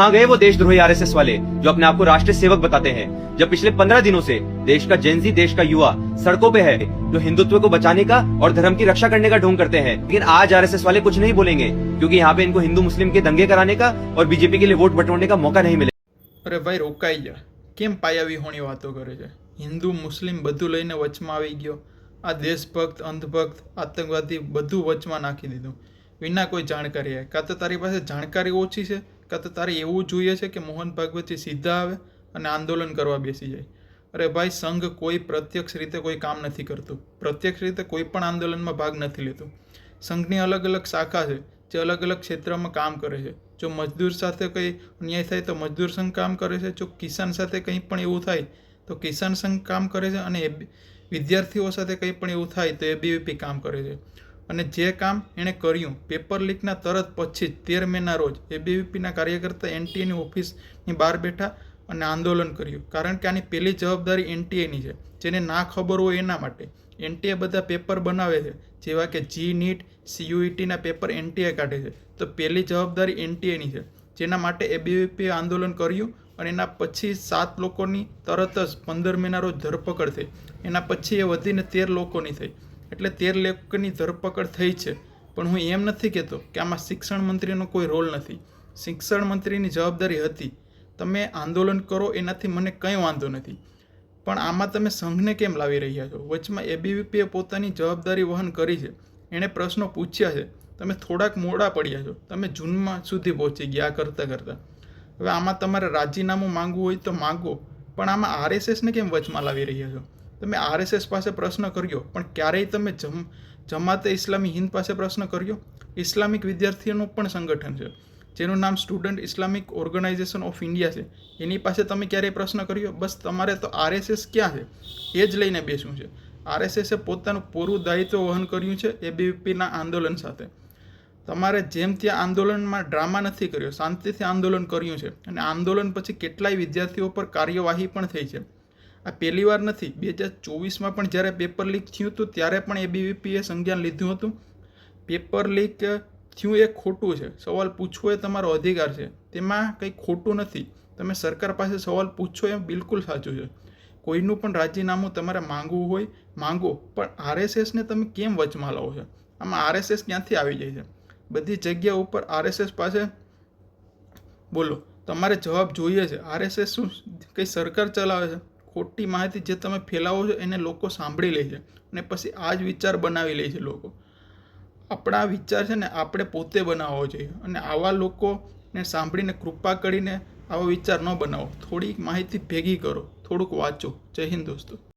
कहां गए वो देशद्रोही आरएसएस वाले जो अपने आप को राष्ट्रीय सेवक बताते हैं, जब पिछले 15 दिनों से देश का जेनजी, देश का युवा सड़कों पे है जो हिंदुत्व को बचाने का और धर्म की रक्षा करने का ढोंग करते हैं। लेकिन आज आरएसएस वाले कुछ नहीं बोलेंगे क्योंकि यहाँ पे इनको हिंदू मुस्लिम के दंगे कराने का और बीजेपी के लिए वोट बटोरने का मौका नहीं मिलेगा। अरे भाई रोकाई जा, केम पायाविહોણી વાતો કરે છે? હિન્દુ મુસ્લિમ બધું લઈને વચમાં આવી ગયો। આ દેશભક્ત, અંધભક્ત, આતંકવાદી બધું વચમાં નાખી દીધું વિના કોઈ જાણકારી। કાં તો તારી પાસે જાણકારી ઓછી છે, કાં તો તારે એવું જોઈએ છે કે મોહન ભાગવતજી સીધા આવે અને આંદોલન કરવા બેસી જાય। અરે ભાઈ, સંઘ કોઈ પ્રત્યક્ષ રીતે કોઈ કામ નથી કરતું, પ્રત્યક્ષ રીતે કોઈ પણ આંદોલનમાં ભાગ નથી લેતું। સંઘની અલગ અલગ શાખા છે જે અલગ અલગ ક્ષેત્રમાં કામ કરે છે। જો મજદૂર સાથે કંઈ અન્યાય થાય તો મજદૂર સંઘ કામ કરે છે, જો કિસાન સાથે કંઈ પણ એવું થાય તો કિસાન સંઘ કામ કરે છે, અને વિદ્યાર્થીઓ સાથે કંઈ પણ એવું થાય તો એબીવીપી કામ કરે છે। અને જે કામ એણે કર્યું પેપર લીકના તરત પછી જ 13 મેના રોજ એબીવીપીના કાર્યકર્તા એનટીએની ઓફિસની બહાર બેઠા અને આંદોલન કર્યું, કારણ કે આની પહેલી જવાબદારી એનટીએની છે। જેને ના ખબર હોય એના માટે એનટીએ બધા પેપર બનાવે છે, જેવા કે જી નીટ, સીયુઈટીના પેપર એનટીએ કાઢે છે, તો પહેલી જવાબદારી એનટીએની છે, જેના માટે એબીવીપીએ આંદોલન કર્યું। અને એના પછી 7 લોકોની તરત જ 15 મેના રોજ ધરપકડ થઈ। એના પછી એ વધીને 13 લોકોની થઈ, એટલે 13 લોકોની ધરપકડ થઈ છે। પણ હું એમ નથી કહેતો કે આમાં શિક્ષણ મંત્રીનો કોઈ રોલ નથી, શિક્ષણ મંત્રીની જવાબદારી હતી। તમે આંદોલન કરો એનાથી મને કંઈ વાંધો નથી, પણ આમાં તમે સંઘને કેમ લાવી રહ્યા છો? વચમાં એબીવીપીએ પોતાની જવાબદારી વહન કરી છે, એણે પ્રશ્નો પૂછ્યા છે, તમે થોડાક મોડા પડ્યા છો, તમે જૂનમાં સુધી પહોંચી ગયા કરતાં કરતાં। હવે આમાં તમારે રાજીનામું માંગવું હોય તો માંગો, પણ આમાં આરએસએસને કેમ વચમાં લાવી રહ્યા છો? તમે આરએસએસ પાસે પ્રશ્ન કર્યો, પણ ક્યારેય તમે જમાતે ઇસ્લામી હિન્દ પાસે પ્રશ્ન કર્યો? ઇસ્લામિક વિદ્યાર્થીઓનું પણ સંગઠન છે જેનું નામ Student Islamic Organisation of India છે, એની પાસે તમે ક્યારેય પ્રશ્ન કર્યો? બસ તમારે તો આરએસએસ ક્યાં છે એ જ લઈને બેસવું છે। આરએસએસે પોતાનું પૂરું દાયિત્વ વહન કર્યું છે એબીવીપીના આંદોલન સાથે। તમારે જેમ ત્યાં આંદોલનમાં ડ્રામા નથી કર્યો, શાંતિથી આંદોલન કર્યું છે, અને આંદોલન પછી કેટલાય વિદ્યાર્થીઓ પર કાર્યવાહી પણ થઈ છે। આ પહેલી વાર નથી, 2024માં પણ જ્યારે પેપર લીક થયું હતું ત્યારે પણ એબીવીપીએ સંજ્ઞાન લીધું હતું। પેપર લીક થયું એ ખોટું છે, સવાલ પૂછવો એ તમારો અધિકાર છે, તેમાં કંઈ ખોટું નથી। તમે સરકાર પાસે સવાલ પૂછો એ બિલકુલ સાચું છે। કોઈનું પણ રાજીનામું તમારે માંગવું હોય માંગો, પણ આરએસએસને તમે કેમ વચમાં લાવો છો? આમાં આરએસએસ ક્યાંથી આવી જાય છે? બધી જગ્યા ઉપર આરએસએસ પાસે બોલો, તમારે જવાબ જોઈએ છે। આરએસએસ શું કંઈ સરકાર ચલાવે છે? ખોટી માહિતી જે તમે ફેલાવો છો એને લોકો સાંભળી લે છે અને પછી આ જ વિચાર બનાવી લે છે લોકો। આપણા વિચાર છે ને આપણે પોતે બનાવવો જોઈએ, અને આવા લોકોને સાંભળીને કૃપા કરીને આવો વિચાર ન બનાવો। થોડીક માહિતી ભેગી કરો, થોડુંક વાંચો। જય હિન્દ દોસ્તો।